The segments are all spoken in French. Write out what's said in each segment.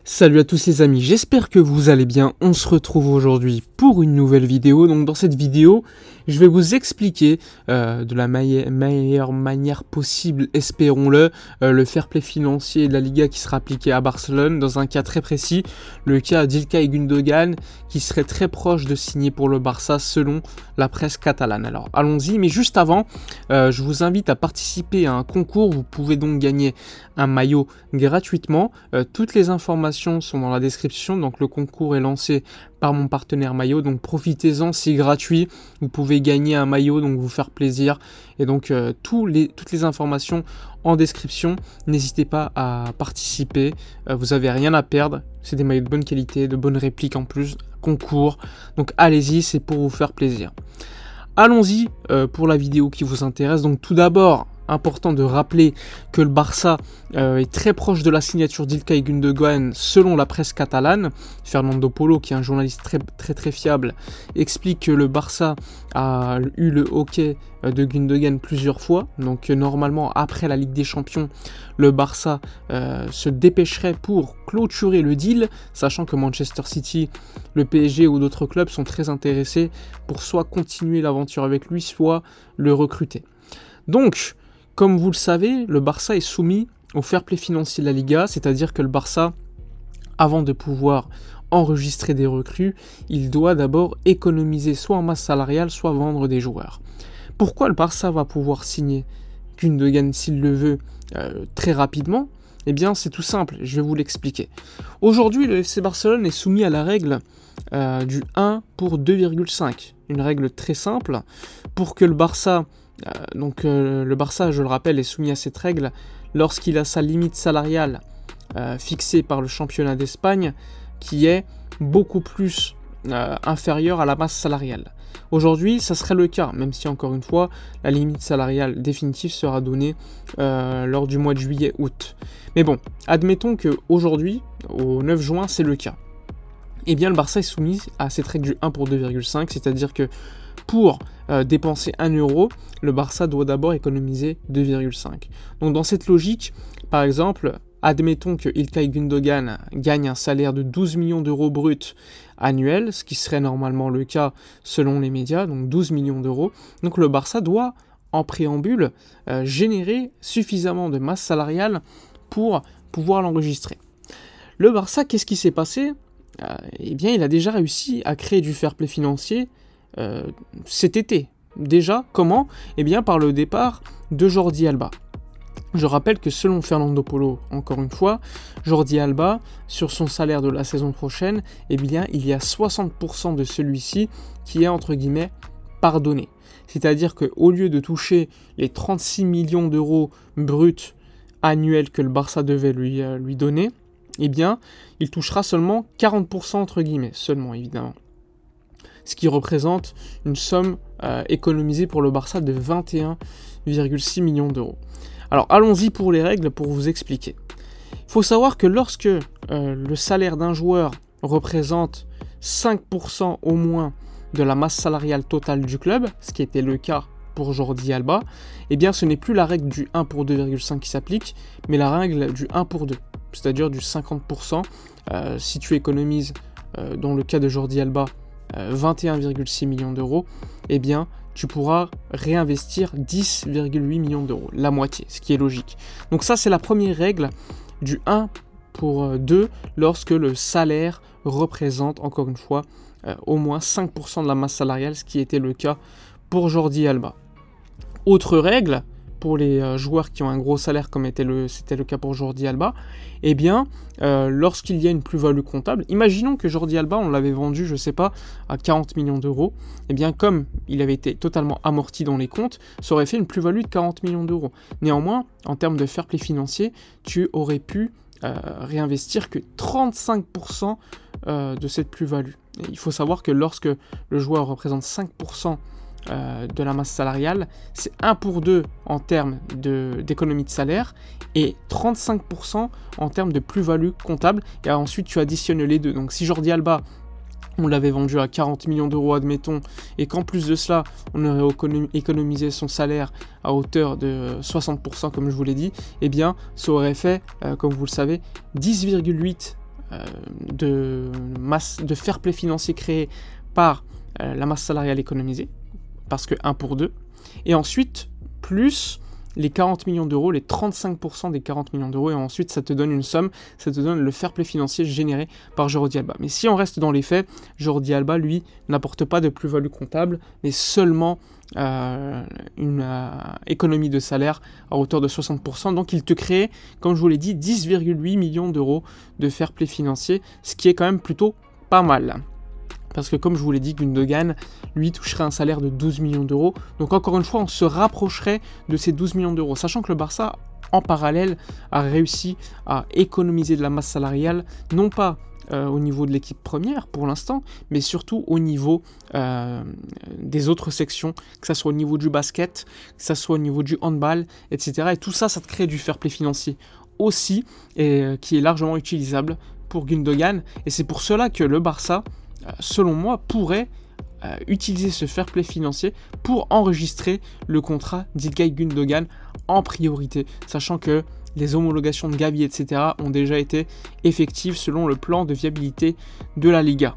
Salut à tous les amis, j'espère que vous allez bien. On se retrouve aujourd'hui pour une nouvelle vidéo. Donc dans cette vidéo, je vais vous expliquer de la meilleure manière possible, espérons-le, le fair play financier de la Liga qui sera appliqué à Barcelone dans un cas très précis, le cas d'Ilkay Gundogan qui serait très proche de signer pour le Barça selon la presse catalane. Alors allons-y, mais juste avant, je vous invite à participer à un concours. Vous pouvez donc gagner un maillot gratuitement. Toutes les informations sont dans la description, donc le concours est lancé par mon partenaire maillot, donc profitez-en, c'est gratuit, vous pouvez gagner un maillot, donc vous faire plaisir, et donc toutes les informations en description, n'hésitez pas à participer, vous avez rien à perdre, c'est des maillots de bonne qualité, de bonnes répliques en plus, concours, donc allez-y, c'est pour vous faire plaisir. Allons-y pour la vidéo qui vous intéresse. Donc tout d'abord, important de rappeler que le Barça est très proche de la signature d'Ilkay Gundogan selon la presse catalane. Fernando Polo, qui est un journaliste très fiable, explique que le Barça a eu le hockey de Gundogan plusieurs fois. Donc normalement, après la Ligue des Champions, le Barça se dépêcherait pour clôturer le deal, sachant que Manchester City, le PSG ou d'autres clubs sont très intéressés pour soit continuer l'aventure avec lui, soit le recruter. Donc, comme vous le savez, le Barça est soumis au fair play financier de la Liga, c'est-à-dire que le Barça, avant de pouvoir enregistrer des recrues, il doit d'abord économiser soit en masse salariale, soit vendre des joueurs. Pourquoi le Barça va pouvoir signer Gundogan s'il le veut très rapidement? Eh bien, c'est tout simple, je vais vous l'expliquer. Aujourd'hui, le FC Barcelone est soumis à la règle du 1 pour 2,5. Une règle très simple pour que le Barça... le Barça, je le rappelle, est soumis à cette règle lorsqu'il a sa limite salariale fixée par le championnat d'Espagne qui est beaucoup plus inférieure à la masse salariale. Aujourd'hui, ça serait le cas, même si encore une fois, la limite salariale définitive sera donnée lors du mois de juillet-août. Mais bon, admettons qu'aujourd'hui, au 9 juin, c'est le cas. Eh bien, le Barça est soumis à cette règle du 1 pour 2,5, c'est-à-dire que pour dépenser 1 euro, le Barça doit d'abord économiser 2,5. Donc dans cette logique, par exemple, admettons que Ilkay Gundogan gagne un salaire de 12 millions d'euros bruts annuels, ce qui serait normalement le cas selon les médias, donc 12 millions d'euros. Donc le Barça doit, en préambule, générer suffisamment de masse salariale pour pouvoir l'enregistrer. Le Barça, qu'est-ce qui s'est passé ? Eh bien, il a déjà réussi à créer du fair play financier cet été. Déjà, comment? Eh bien, par le départ de Jordi Alba. Je rappelle que selon Fernando Polo, encore une fois, Jordi Alba, sur son salaire de la saison prochaine, eh bien, il y a 60% de celui-ci qui est, entre guillemets, pardonné. C'est-à-dire qu'au lieu de toucher les 36 millions d'euros bruts annuels que le Barça devait lui donner, eh bien, il touchera seulement 40%, entre guillemets, seulement, évidemment. Ce qui représente une somme économisée pour le Barça de 21,6 millions d'euros. Alors allons-y pour les règles pour vous expliquer. Il faut savoir que lorsque le salaire d'un joueur représente 5% au moins de la masse salariale totale du club, ce qui était le cas pour Jordi Alba, eh bien ce n'est plus la règle du 1 pour 2,5 qui s'applique, mais la règle du 1 pour 2, c'est-à-dire du 50%. Si tu économises, dans le cas de Jordi Alba, 21,6 millions d'euros, eh bien, tu pourras réinvestir 10,8 millions d'euros, la moitié, ce qui est logique. Donc ça, c'est la première règle du 1 pour 2, lorsque le salaire représente, encore une fois, au moins 5% de la masse salariale, ce qui était le cas pour Jordi Alba. Autre règle, pour les joueurs qui ont un gros salaire comme c'était le cas pour Jordi Alba, eh bien, lorsqu'il y a une plus-value comptable, imaginons que Jordi Alba, on l'avait vendu, je sais pas, à 40 millions d'euros, eh bien, comme il avait été totalement amorti dans les comptes, ça aurait fait une plus-value de 40 millions d'euros. Néanmoins, en termes de fair play financier, tu aurais pu réinvestir que 35% de cette plus-value. Et il faut savoir que lorsque le joueur représente 5% de la masse salariale, c'est 1 pour 2 en termes d'économie de salaire et 35% en termes de plus-value comptable, et ensuite tu additionnes les deux. Donc si Jordi Alba, on l'avait vendu à 40 millions d'euros, admettons, et qu'en plus de cela, on aurait économisé son salaire à hauteur de 60%, comme je vous l'ai dit, eh bien, ça aurait fait, comme vous le savez, 10,8 de fair play financier créé par la masse salariale économisée, parce que 1 pour 2, et ensuite plus les 40 millions d'euros, les 35% des 40 millions d'euros, et ensuite ça te donne une somme, ça te donne le fair play financier généré par Jordi Alba. Mais si on reste dans les faits, Jordi Alba, lui, n'apporte pas de plus-value comptable, mais seulement une économie de salaire à hauteur de 60%. Donc il te crée, comme je vous l'ai dit, 10,8 millions d'euros de fair play financier, ce qui est quand même plutôt pas mal. Parce que comme je vous l'ai dit, Gundogan, lui, toucherait un salaire de 12 millions d'euros. Donc encore une fois, on se rapprocherait de ces 12 millions d'euros. Sachant que le Barça, en parallèle, a réussi à économiser de la masse salariale, non pas au niveau de l'équipe première pour l'instant, mais surtout au niveau des autres sections, que ce soit au niveau du basket, que ce soit au niveau du handball, etc. Et tout ça, ça te crée du fair play financier aussi, et qui est largement utilisable pour Gundogan. Et c'est pour cela que le Barça, selon moi, pourrait utiliser ce fair play financier pour enregistrer le contrat d'Ilkay Gundogan en priorité, sachant que les homologations de Gavi, etc. ont déjà été effectives selon le plan de viabilité de la Liga.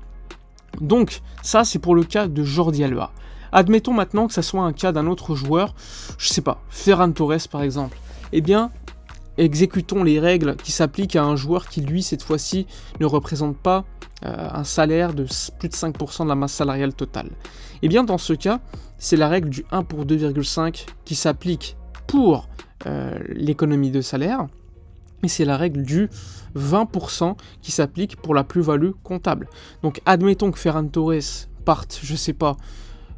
Donc ça, c'est pour le cas de Jordi Alba. Admettons maintenant que ça soit un cas d'un autre joueur, je sais pas, Ferran Torres par exemple. Eh bien, exécutons les règles qui s'appliquent à un joueur qui, lui, cette fois-ci, ne représente pas un salaire de plus de 5% de la masse salariale totale. Et bien, dans ce cas, c'est la règle du 1 pour 2,5 qui s'applique pour l'économie de salaire, et c'est la règle du 20% qui s'applique pour la plus-value comptable. Donc, admettons que Ferran Torres parte, je sais pas,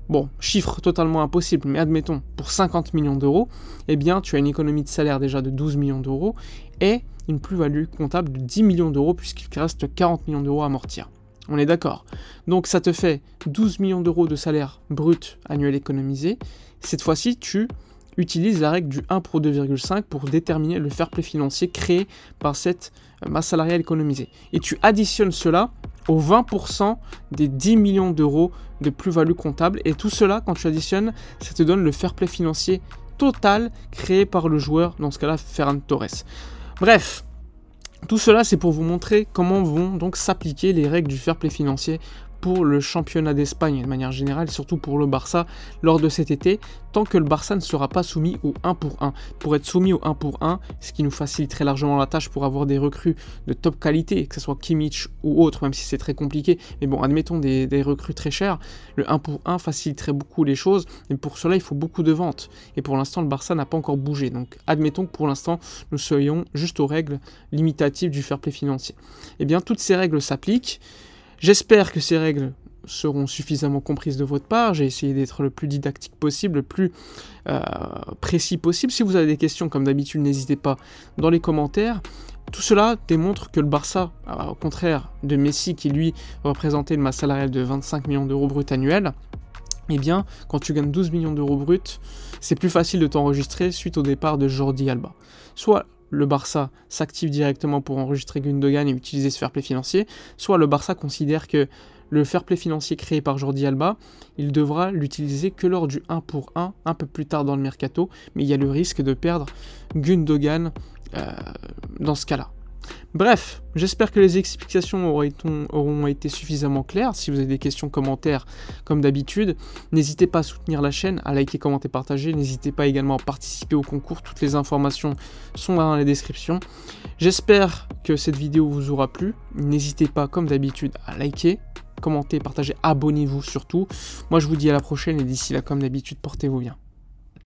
bon, chiffre totalement impossible, mais admettons, pour 50 millions d'euros, eh bien, tu as une économie de salaire déjà de 12 millions d'euros et une plus-value comptable de 10 millions d'euros puisqu'il te reste 40 millions d'euros à amortir. On est d'accord. Donc, ça te fait 12 millions d'euros de salaire brut annuel économisé. Cette fois-ci, tu utilises la règle du 1 pour 2,5 pour déterminer le fair play financier créé par cette masse salariale économisée. Et tu additionnes cela aux 20% des 10 millions d'euros de plus-value comptable. Et tout cela, quand tu additionnes, ça te donne le fair play financier total créé par le joueur, dans ce cas-là, Ferran Torres. Bref, tout cela, c'est pour vous montrer comment vont donc s'appliquer les règles du fair play financier pour le championnat d'Espagne de manière générale, et surtout pour le Barça lors de cet été, tant que le Barça ne sera pas soumis au 1 pour 1. Pour être soumis au 1 pour 1, ce qui nous facilite très largement la tâche pour avoir des recrues de top qualité, que ce soit Kimmich ou autre, même si c'est très compliqué, mais bon, admettons des recrues très chères, le 1 pour 1 faciliterait beaucoup les choses, mais pour cela, il faut beaucoup de ventes. Et pour l'instant, le Barça n'a pas encore bougé, donc admettons que pour l'instant, nous soyons juste aux règles limitatives du fair play financier. Eh bien, toutes ces règles s'appliquent. J'espère que ces règles seront suffisamment comprises de votre part. J'ai essayé d'être le plus didactique possible, le plus précis possible. Si vous avez des questions, comme d'habitude, n'hésitez pas dans les commentaires. Tout cela démontre que le Barça, au contraire de Messi, qui lui représentait une masse salariale de 25 millions d'euros brut annuels, eh bien, quand tu gagnes 12 millions d'euros brut, c'est plus facile de t'enregistrer suite au départ de Jordi Alba. Soit le Barça s'active directement pour enregistrer Gundogan et utiliser ce fair play financier, soit le Barça considère que le fair play financier créé par Jordi Alba, il devra l'utiliser que lors du 1 pour 1, un peu plus tard dans le mercato, mais il y a le risque de perdre Gundogan dans ce cas-là. Bref, j'espère que les explications auront été suffisamment claires. Si vous avez des questions, commentaires, comme d'habitude, n'hésitez pas à soutenir la chaîne, à liker, commenter, partager. N'hésitez pas également à participer au concours. Toutes les informations sont dans la description. J'espère que cette vidéo vous aura plu. N'hésitez pas, comme d'habitude, à liker, commenter, partager, abonnez-vous surtout. Moi, je vous dis à la prochaine et d'ici là, comme d'habitude, portez-vous bien.